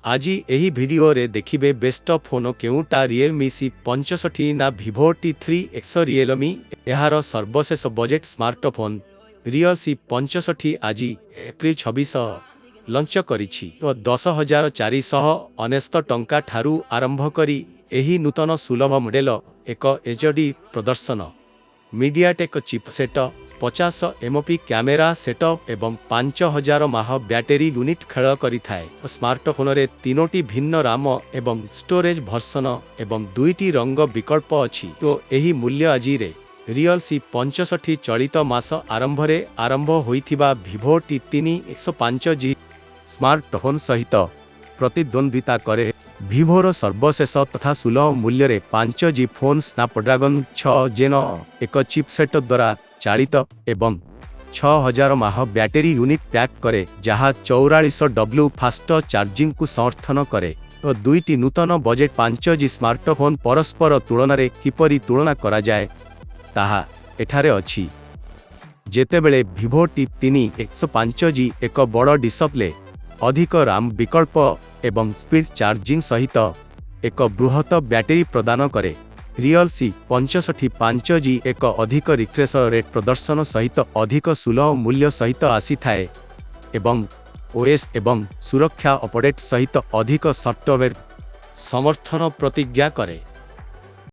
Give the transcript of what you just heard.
आज एही भिडियो रे देखिबे बेस्ट फोन केउटा Realme C65 ना Vivo T3X Realme एहार सर्वशेष बजेट स्मार्टफोन Realme C65 आज एप्रिल 26 लंच करिछि तो 10,499 टंका ठारू आरंभ करी एही नूतन सुलभ मॉडल एक HD प्रदर्शन MediaTek chipset 50 MP camera setup एवं 5000 माह बैटरी यूनिट खेल करिथाए। स्मार्टफोन रे तीनोटी भिन्न राम एवं स्टोरेज भर्सन एवं दुईटी रंग विकल्प अछि। तो एही मूल्य आज रे Realme C65 चलित मास आरंभ होइथिबा Vivo T3X5G स्मार्टफोन सहित प्रतिद्वंद्विता करे। Vivoर सर्वशेष तथा सुलभ मूल्य रे 5G फोन स्नैपड्रैगन 6 जेन एक चिपसेट द्वारा चालित एवं 6000 माह बैटरी यूनिट पैक करे जहाँ 44W फास्ट चार्जिंग को समर्थन करे। तो दुईटी नूतन बजेट 5G स्मार्टफोन परस्पर तुलन रे किपरि तुलना करा जाए ताहा एठारे अछि। जेतेबेले Vivo T3X5G एक बड़ डिस्प्ले अधिक राम विकल्प एवं स्पीड चार्जिंग सहित एक बृहत बैटरी प्रदान करे। Realme C65 5G एक अधिक रिफ्रेश रेट प्रदर्शन सहित अधिक सुलभ मूल्य सहित आसी थाए एवं OS एवं सुरक्षा अपडेट सहित अधिक सॉफ्टवेयर समर्थन प्रतिज्ञा करे।